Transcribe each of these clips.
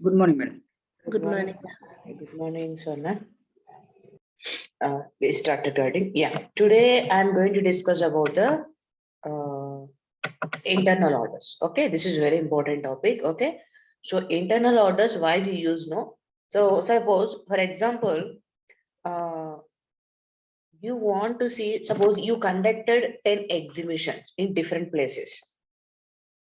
Good morning, madam. Good morning. Good morning, Sona. We start recording. Yeah. Today I'm going to discuss about the uh, internal orders. Okay, this is very important topic. Okay, so internal orders, why we use no? So suppose, for example, uh, you want to see. Suppose you conducted 10 exhibitions in different places.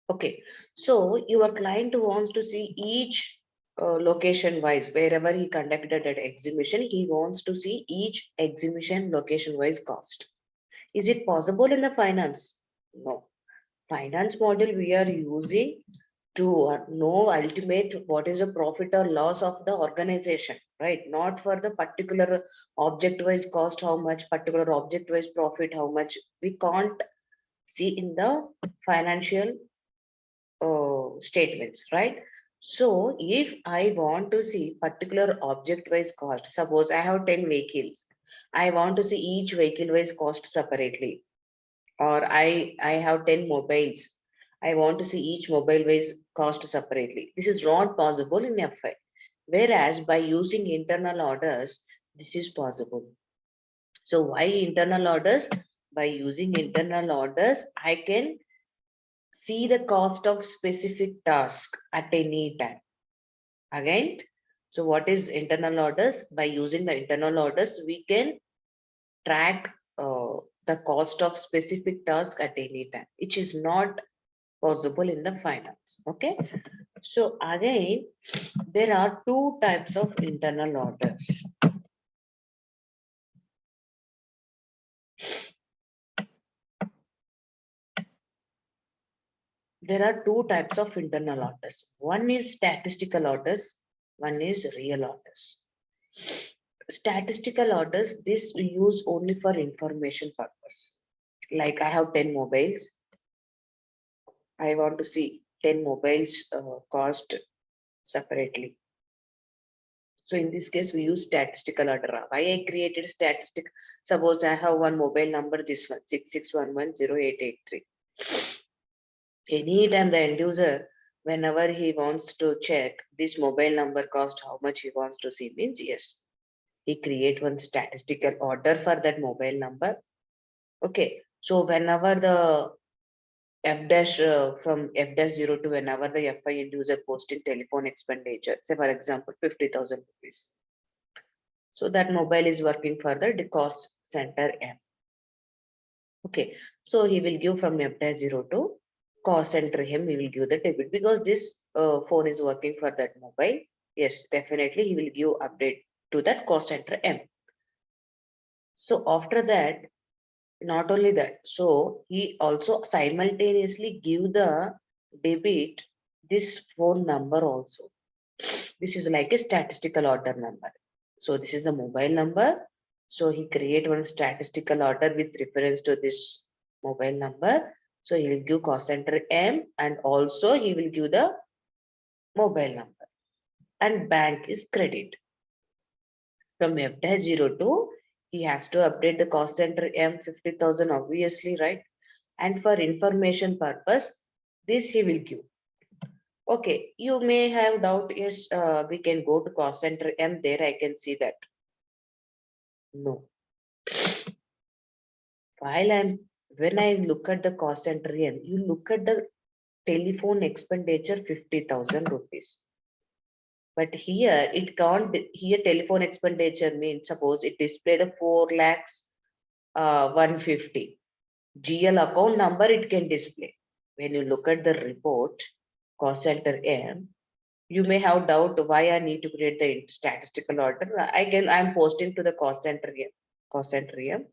Okay, so your client wants to see each location wise, wherever he conducted that exhibition, he wants to see each exhibition location wise cost. Is it possible in the finance? No. Finance model we are using to know ultimate what is the profit or loss of the organization, right? Not for the particular object wise cost, how much, particular object wise profit, how much. We can't see in the financial statements, right? So if I want to see particular object wise cost, suppose I have 10 vehicles, I want to see each vehicle wise cost separately, or I have 10 mobiles, I want to see each mobile wise cost separately. This is not possible in FI. Whereas by using internal orders, this is possible. So why internal orders? By using internal orders, I can see the cost of specific task at any time. Again, so what is internal orders? By using the internal orders, we can track the cost of specific task at any time, which is not possible in the finance. Okay, so again, there are two types of internal orders. There are two types of internal orders. One is statistical orders, one is real orders. Statistical orders, this we use only for information purpose. Like I have 10 mobiles, I want to see 10 mobiles cost separately. So in this case, we use statistical order. Why I created statistic? Suppose I have one mobile number, this one, 66110883. Anytime the end user, whenever he wants to check this mobile number cost, how much he wants to see, means yes, he create one statistical order for that mobile number. Okay, so whenever the F dash from F dash 0 to whenever the FI end user posting telephone expenditure, say for example 50,000 rupees. So that mobile is working for the cost center M. Okay, so he will give from F dash 0 to cost center M, he will give the debit because this phone is working for that mobile. Yes, definitely he will give update to that cost center M. So after that, not only that, so he also simultaneously give the debit this phone number also. This is like a statistical order number. So this is the mobile number. So he create one statistical order with reference to this mobile number. So he will give cost center M and also he will give the mobile number and bank is credit. From F-0 to he has to update the cost center M 50,000 obviously, right? And for information purpose, this he will give. Okay, you may have doubt, yes, we can go to cost center M, there I can see that. No. When I look at the cost center M, you look at the telephone expenditure 50,000 rupees. But here it can't, here telephone expenditure means suppose it display the 4 lakhs 150. GL account number it can display. When you look at the report, cost center M, you may have doubt why I need to create the statistical order. I'm posting to the cost center M. Cost center M.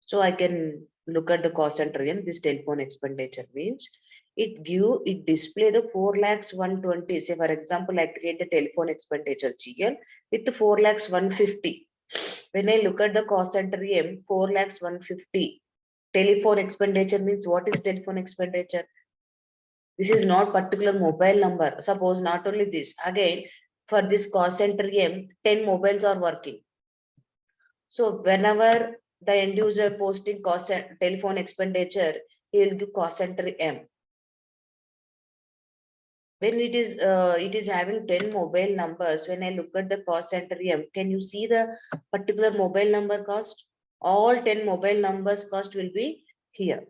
So I can look at the cost center M. This telephone expenditure means it display the 4 lakhs 120. Say for example, I create the telephone expenditure GL with the 4 lakhs 150. When I look at the cost center M, 4 lakhs 150. Telephone expenditure means what is telephone expenditure? This is not particular mobile number. Suppose not only this, again, for this cost center M, 10 mobiles are working. So whenever the end user posting cost telephone expenditure, he will give cost center M. When it is having 10 mobile numbers, when I look at the cost center M, can you see the particular mobile number cost? All 10 mobile numbers cost will be here.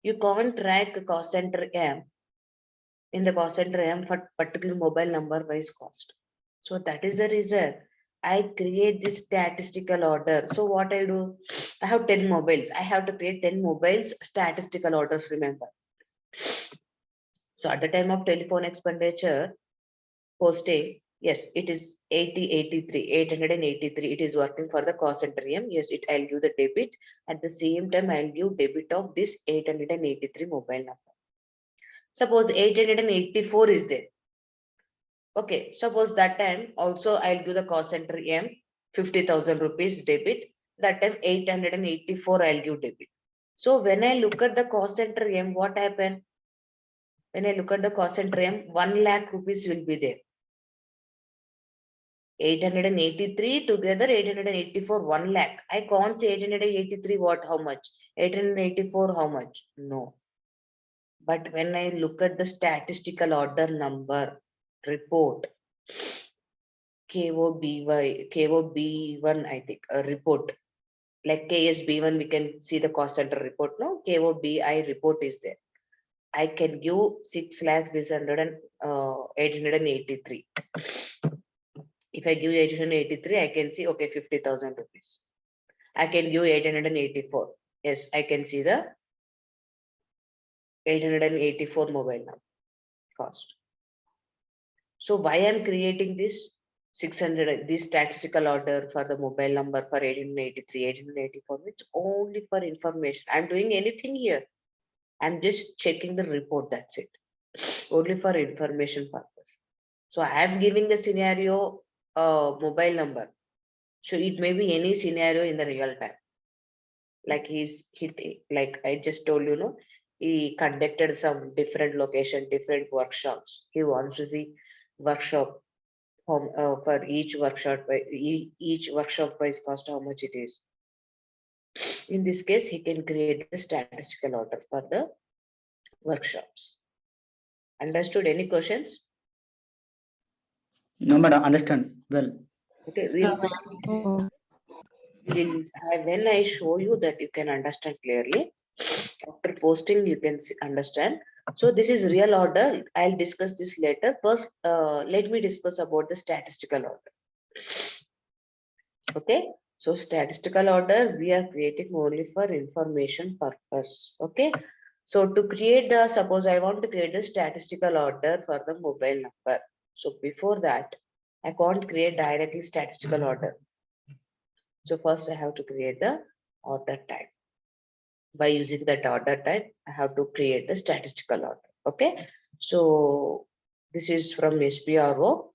You can't track cost center M in the cost center M for particular mobile number wise cost. So that is the reason I create this statistical order. So what I do, I have 10 mobiles. I have to create 10 mobiles statistical orders, remember. So at the time of telephone expenditure, posting, yes, it is 883. It is working for the cost center M. Yes, I'll give the debit. At the same time, I'll give debit of this 883 mobile number. Suppose 884 is there. Okay, suppose that time also I'll give the cost center M 50,000 rupees debit. That time 884 I'll give debit. So when I look at the cost center M, what happened? When I look at the cost center M, 1 lakh rupees will be there. 883 together 884 1 lakh. I can't say 883 what how much, 884 how much, no. But when I look at the statistical order number report, KOB1 I think a report like KSB1, we can see the cost center report, no. KOBI report is there. I can give 6 lakhs this 883. If I give 883, I can see okay 50,000 rupees. I can give 884. Yes, I can see the 884 mobile number cost. So why I'm creating this 600, this statistical order for the mobile number for 1883, 1884, it's only for information. I'm doing anything here. I'm just checking the report, that's it. Only for information purpose. So I am giving the scenario mobile number. So it may be any scenario in the real time. Like like I just told you, no, he conducted some different location, different workshops. He wants to see workshop for each workshop, each workshop wise cost how much it is. In this case, he can create the statistical order for the workshops. Understood? Any questions? No, madam, understand well. Okay, when I show you that you can understand clearly, after posting you can understand. So this is real order. I'll discuss this later. First, let me discuss about the statistical order. Okay, so statistical order we are creating only for information purpose. Okay, so to create the, suppose I want to create the statistical order for the mobile number. So before that, I can't create directly statistical order. So first I have to create the order type. By using that order type, I have to create the statistical order. Okay, so this is from SPRO.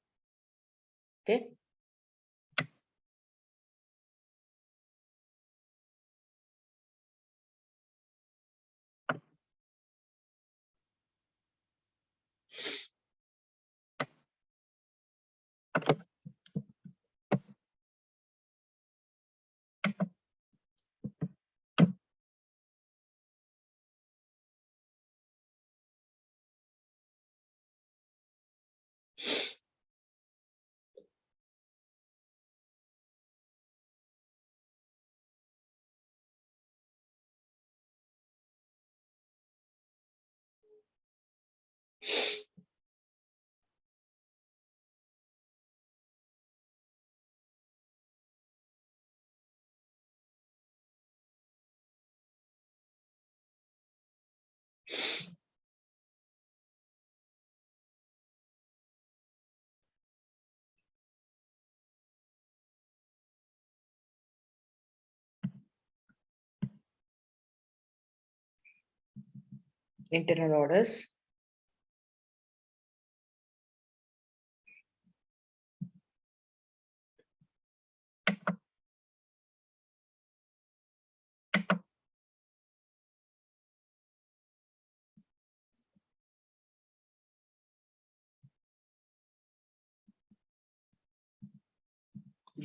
Okay, internal orders.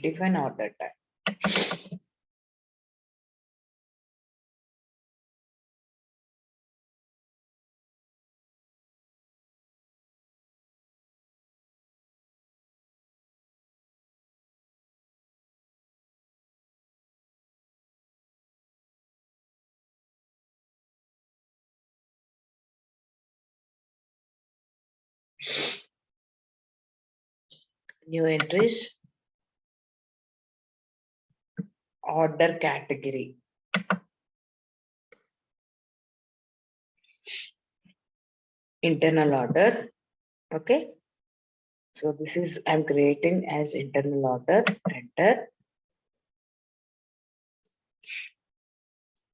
Define order type. New entries, order category. Internal order. Okay. So this is I'm creating as internal order. Enter.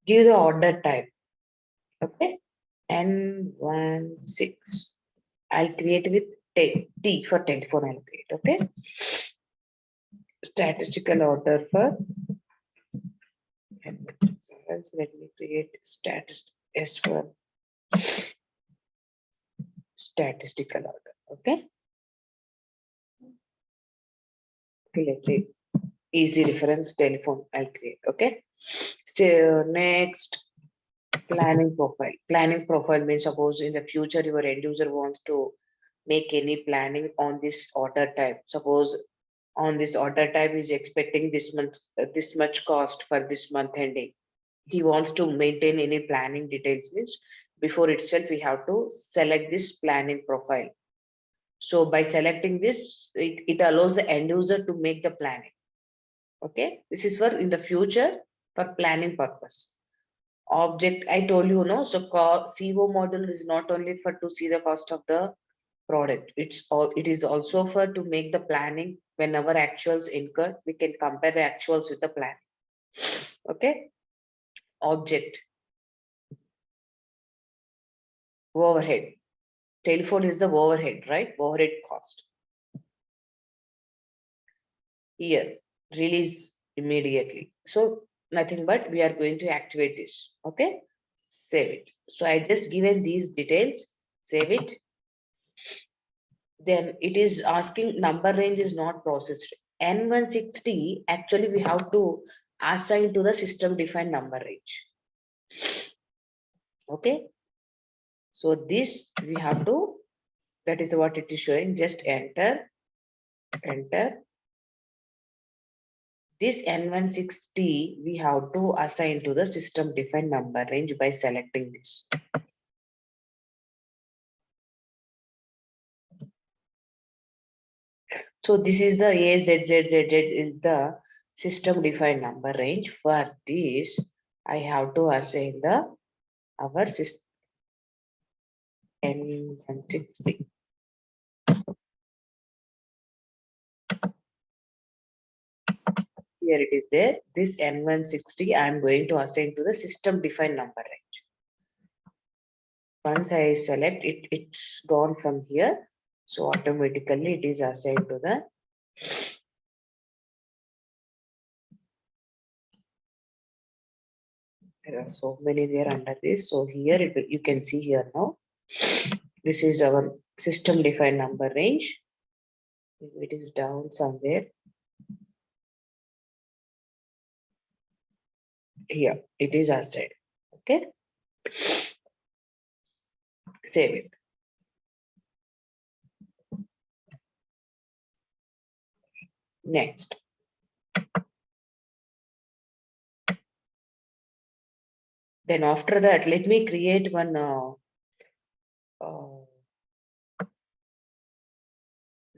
Give the order type. Okay. N16. I'll create with T for telephone. I'll create. Okay. Statistical order for N16. Let me create S for statistical order. Okay. Let me easy reference telephone I'll create. Okay. So next, planning profile. Planning profile means suppose in the future your end user wants to make any planning on this order type. Suppose on this order type is expecting this much cost for this month ending. He wants to maintain any planning details means before itself we have to select this planning profile. So by selecting this, it allows the end user to make the planning. Okay, this is for in the future for planning purpose. Object, I told you, no, so CO module is not only for to see the cost of the product, it is also for to make the planning. Whenever actuals incur, we can compare the actuals with the plan. Okay. Object, overhead, telephone is the overhead, right? Overhead cost. Here, release immediately. So nothing but we are going to activate this. Okay, save it. So I just given these details, save it. Then it is asking number range is not processed. N160, actually we have to assign to the system defined number range. Okay. So this we have to, that is what it is showing. Just enter. This N160 we have to assign to the system defined number range by selecting this. So this is the AZZZZ is the system defined number range. For this, I have to assign the our system N160. Here it is there. This N160 I am going to assign to the system defined number range. Once I select it, it's gone from here. So automatically it is assigned to the there are so many there under this. So here you can see here now. This is our system defined number range. It is down somewhere. Here it is assigned. Okay. Save it. Next. Then after that, let me create one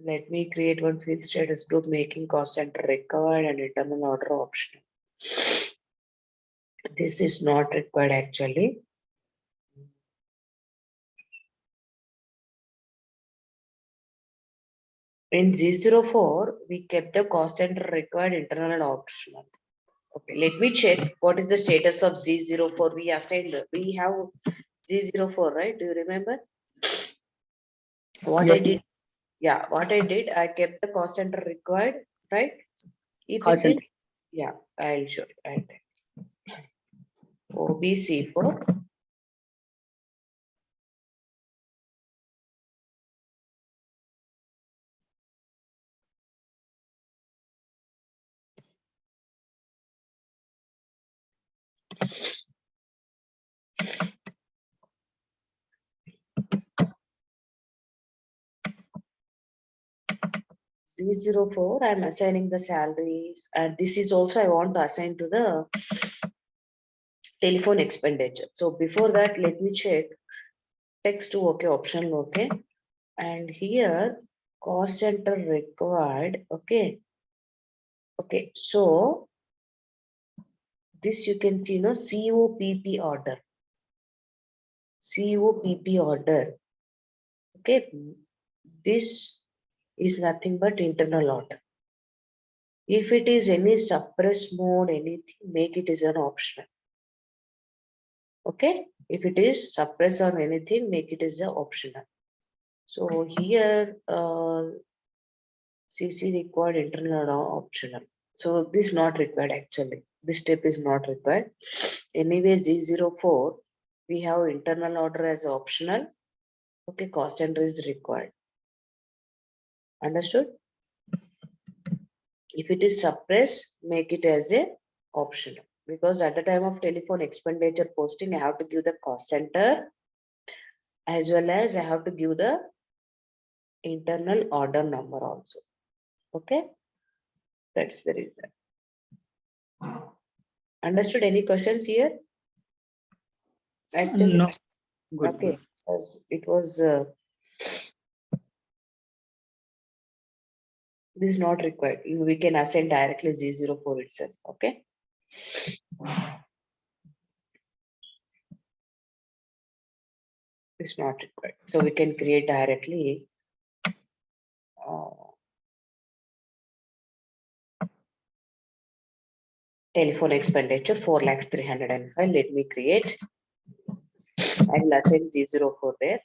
let me create one field status group making cost center required and internal order optional. This is not required actually. In Z04, we kept the cost center required internal and optional. Okay, let me check what is the status of Z04. We assigned, we have Z04, right? Do you remember? What Yes, I did, yeah, what I did, I kept the cost center required, right? If call it is, center. yeah, I'll show you. OBC4. Z04, I'm assigning the salaries, and this is also I want to assign to the telephone expenditure. So before that, let me check text to okay, optional okay, and here cost center required. Okay. Okay. So this you can see, no, COPP order. COPP order. Okay. This is nothing but internal order. If it is any suppress mode, anything, make it as an optional. Okay. If it is suppress or anything, make it as an optional. So here, CC required internal or optional. So this not required actually. This step is not required. Anyway, Z04, we have internal order as optional. Okay, cost center is required. Understood? If it is suppressed, make it as a optional. Because at the time of telephone expenditure posting, I have to give the cost center as well as I have to give the internal order number also. Okay, that's the reason. Understood? Any questions here? Actually, No. Good. okay, Good. it was this is not required. We can assign directly Z04 itself. Okay. It's not required. So we can create directly telephone expenditure 4,305,000. Let me create. I will assign Z04 there.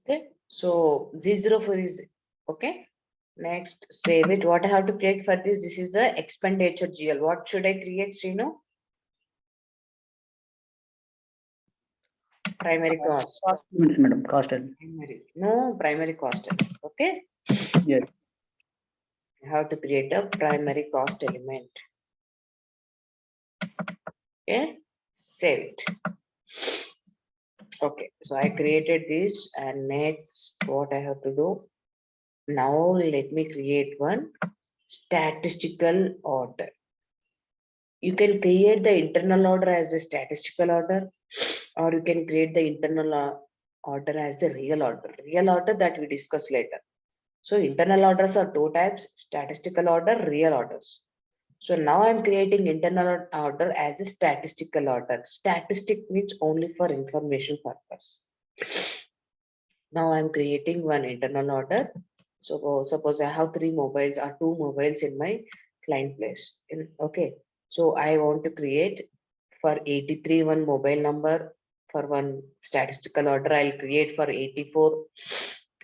Okay. So Z04 is okay. Next, save it. What I have to create for this? This is the expenditure GL. What should I create, Srinu? Primary cost. Cost elements, madam. Cost element. Primary. No, primary cost. Okay. Yes. I have to create a primary cost element. Okay. Save it. Okay. So I created this, and next, what I have to do? Now let me create one statistical order. You can create the internal order as a statistical order, or you can create the internal order as a real order. Real order that we discuss later. So internal orders are two types: statistical order, real orders. So now I'm creating internal order as a statistical order. Statistic means only for information purpose. Now I'm creating one internal order. So suppose I have three mobiles or two mobiles in my client place. Okay. So I want to create for 83 one mobile number for one statistical order. I'll create for 84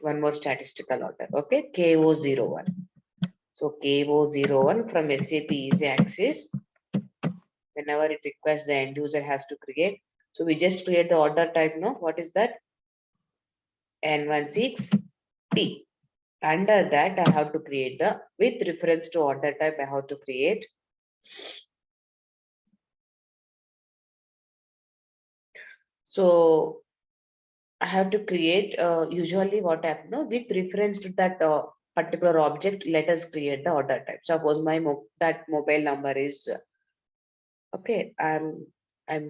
one more statistical order. Okay. KO01. So KO01 from SAP Easy Access. Whenever it requests, the end user has to create. So we just create the order type. No, what is that? N16T. Under that, I have to create the, with reference to order type, I have to create. So I have to create, usually what happens, no, with reference to that particular object, let us create the order type. Suppose my that mobile number is, okay, I'm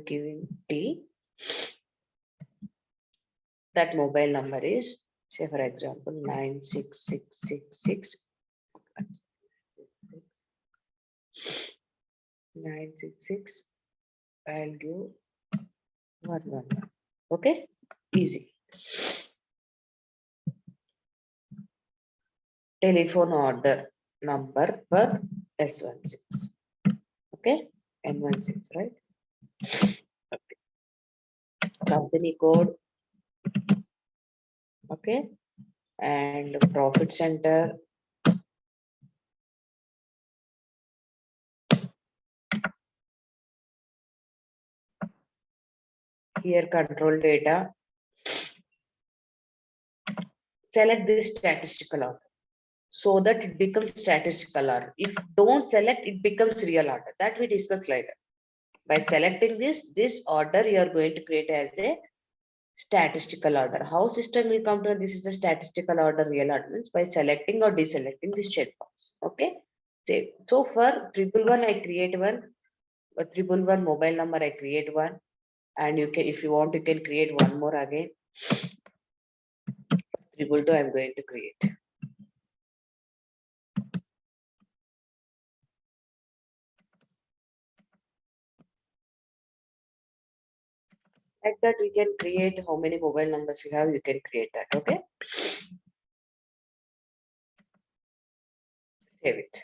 giving T. That mobile number is, say for example, 96666 966. I'll give 111. Okay, easy. Telephone order number for S16. Okay. N16, right? Okay. Company code, okay, and profit center, here control data. Select this statistical order so that it becomes statistical order. If don't select, it becomes real order. That we discuss later. By selecting this order, you are going to create as a statistical order. How system will come to this is a statistical order real order means by selecting or deselecting this checkbox. Okay. Save. So for 111 I create one, 111 mobile number I create one, and you can, if you want, you can create one more again. 222 I'm going to create. Like that we can create how many mobile numbers you have, you can create that. Okay. Save it.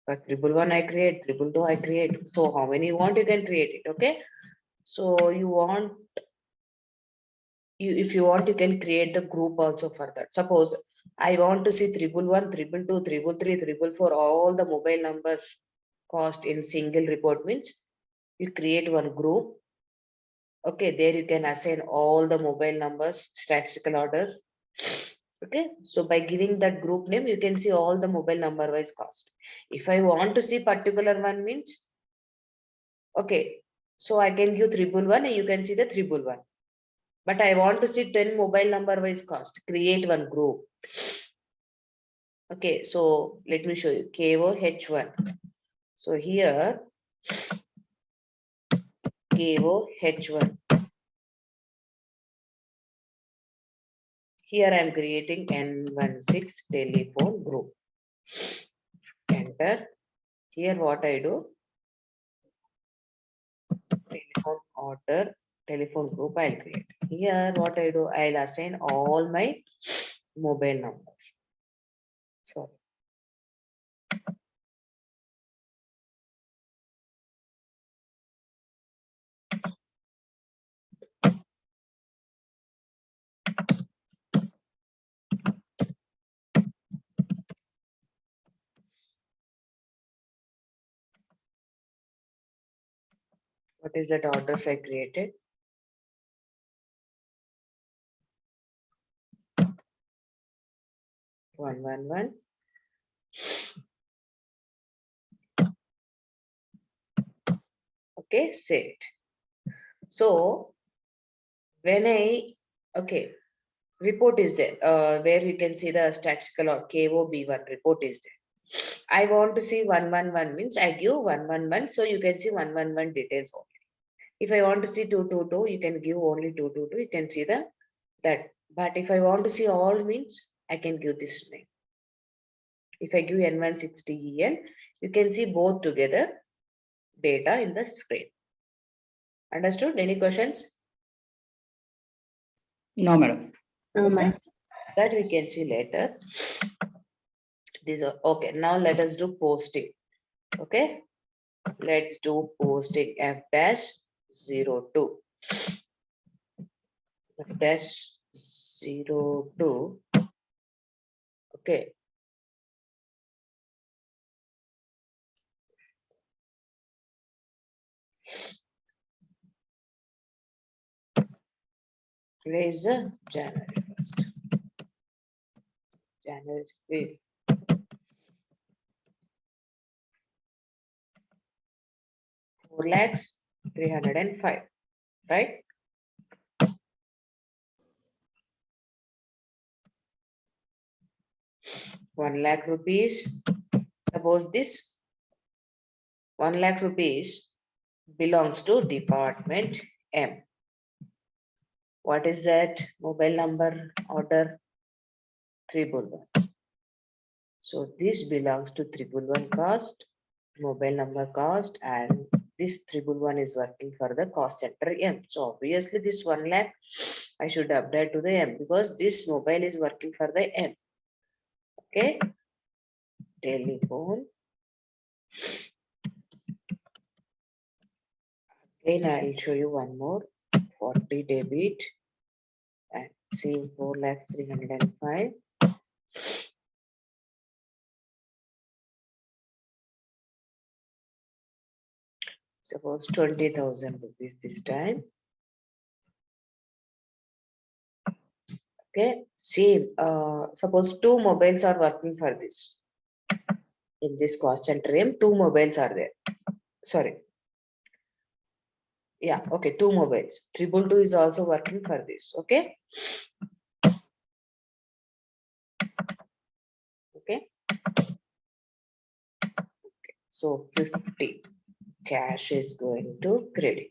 But 111 I create, 222 I create. So how many you want, you can create it. Okay. So you want, if you want, you can create the group also for that. Suppose I want to see 111, 222, 333, 344, all the mobile numbers cost in single report means you create one group. Okay, there you can assign all the mobile numbers, statistical orders. Okay, so by giving that group name, you can see all the mobile number wise cost. If I want to see particular one means, okay, so I can give 111 and you can see the 111. But I want to see 10 mobile number wise cost. Create one group. Okay, so let me show you KOH1. So here KOH1. Here I am creating N16 telephone group. Enter. Here what I do, telephone order, telephone group I'll create. Here what I do, I'll assign all my mobile numbers. So what is that orders I created? One, one, one. Okay, set. So when I, okay, report is there, where you can see the statistical or KOB1 report is there. I want to see 111 means I give 111, so you can see 111 details only. If I want to see 222, you can give only 222, you can see that. But if I want to see all means, I can give this name. If I give N160EN, you can see both together data in the screen. Understood? Any questions? No, madam. No, ma'am. That we can see later. These are okay. Now let us do posting. Okay. Let's do posting F-02. F-02. Okay. Today is January 1st. January 5th. 4,305,000, right? ₹1,00,000. Suppose this 1,00,000 rupees belongs to department M. What is that mobile number order? 311. So this belongs to 311 cost, mobile number cost, and this 311 is working for the cost center M. So obviously this 1,00,000 I should update to the M because this mobile is working for the M. Okay. Telephone Again, I'll show you one more 40 debit and see 4,305,000. Suppose 20,000 rupees this time. Okay, see, suppose two mobiles are working for this. In this cost center M, two mobiles are there. Sorry. Yeah, okay, two mobiles. 222 is also working for this. Okay. Okay. So 50 cash is going to credit.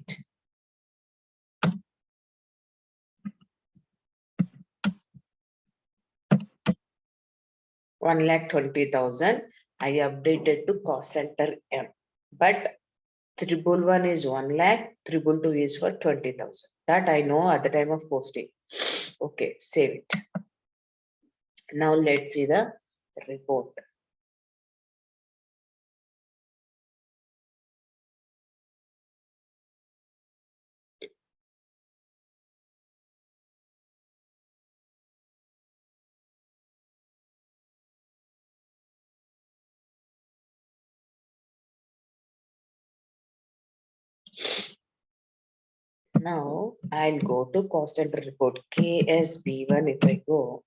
One lakh 20,000. I updated to cost center M, but 111 is 1 lakh, 222 is for 20,000. That I know at the time of posting. Okay, save it. Now let's see the report. Now I'll go to cost center report KSB1. If I go,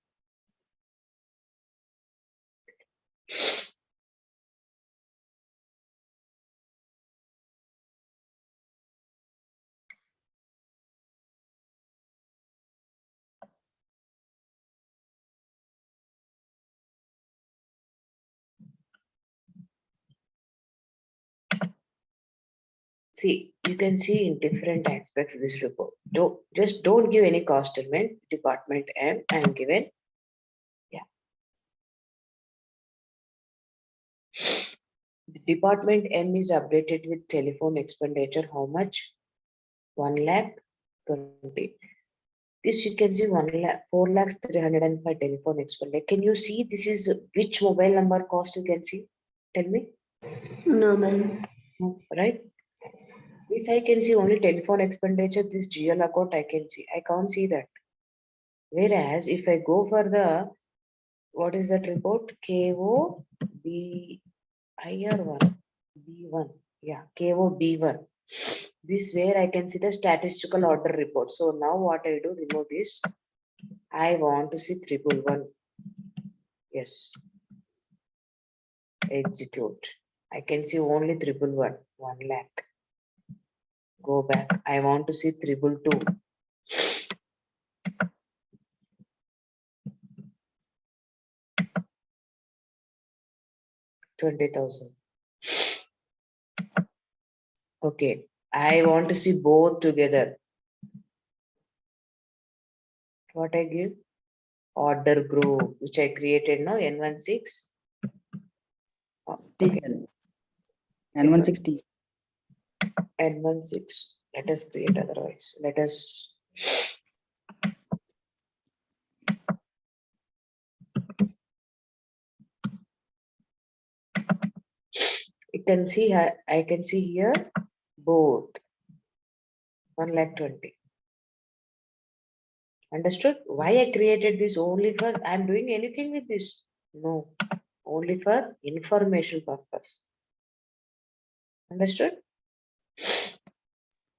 see, you can see in different aspects this report. Don't give any cost element. Department M I'm given. Yeah. The department M is updated with telephone expenditure. How much? 1 lakh 20. This you can see 1 lakh 4,305,000 telephone expenditure. Can you see this is which mobile number cost you can see? Tell me. No, ma'am. No, right? This I can see only telephone expenditure. This GL account I can see. I can't see that. Whereas if I go for the what is that report? KOB IR1 B1. Yeah, KOB1. This where I can see the statistical order report. So now what I do, remove this. I want to see 111. Yes. Execute. I can see only 111. 1 lakh. Go back. I want to see 222. 20,000. Okay. I want to see both together. What I give? Order group, which I created now, N16. Oh, okay. N160. N16. Let us create otherwise. Let us. You can see, I can see here both 1 lakh 20. Understood? Why I created this only for, I'm doing anything with this? No, only for information purpose. Understood?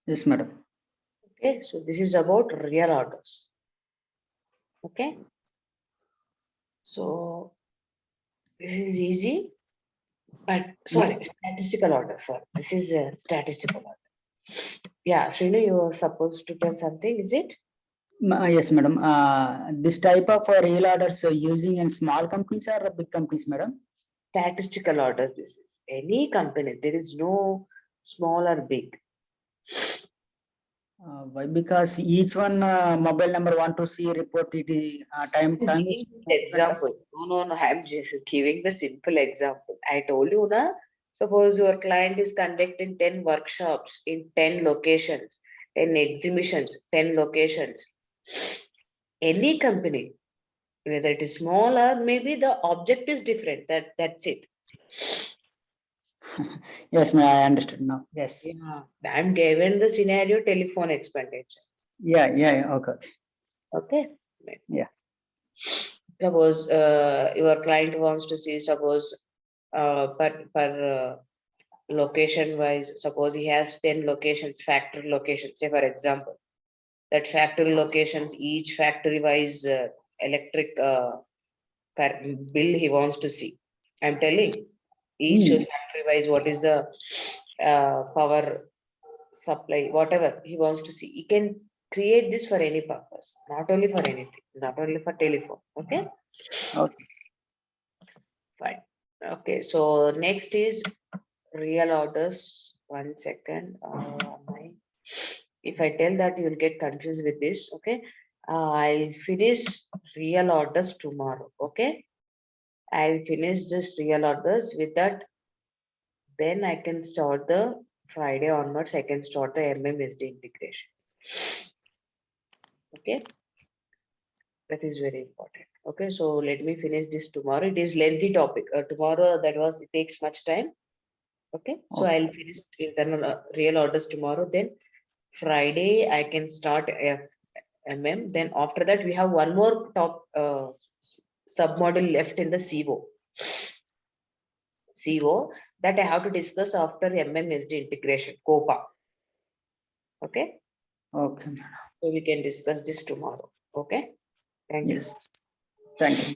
Yes, madam. Okay, so this is about real orders. Okay, so this is easy, but sorry, statistical order. Sorry, this is a statistical order. Yeah, Srinu, you are supposed to tell something, is it? Yes, madam. This type of real orders using in small companies or big companies, madam? Statistical order. This is any company. There is no small or big. Why? Because each one mobile number want to see report it time is Example. No. I'm just giving the simple example. I told you, na. Suppose your client is conducting 10 workshops in 10 locations, 10 exhibitions, 10 locations. Any company, whether it is small or maybe the object is different. That's it. Yes, ma'am, I understood now. Yes. Yeah, I'm given the scenario telephone expenditure. Yeah, okay. Okay. Yeah. Suppose your client wants to see, suppose per location wise, suppose he has 10 locations, factory locations, say for example, that factory locations, each factory wise electric bill he wants to see. I'm telling each Hmm. factory wise what is the power supply, whatever he wants to see. He can create this for any purpose, not only for anything, not only for telephone. Okay, Okay. fine. Okay, so next is real orders. 1 second. If I tell that, you will get confused with this. Okay, I'll finish real orders tomorrow. Okay, I'll finish this real orders. With that, then I can start the Friday onwards. I can start the MMSD integration. Okay, that is very important. Okay, so let me finish this tomorrow. It is lengthy topic. Tomorrow it takes much time. Okay, so Okay. I'll finish internal real orders tomorrow. Then Friday I can start MM. Then after that we have one more top submodule left in the CO. CO that I have to discuss after MMSD integration, COPA. Okay, Okay. so we can discuss this tomorrow. Okay, thank you. Yes. Thank you.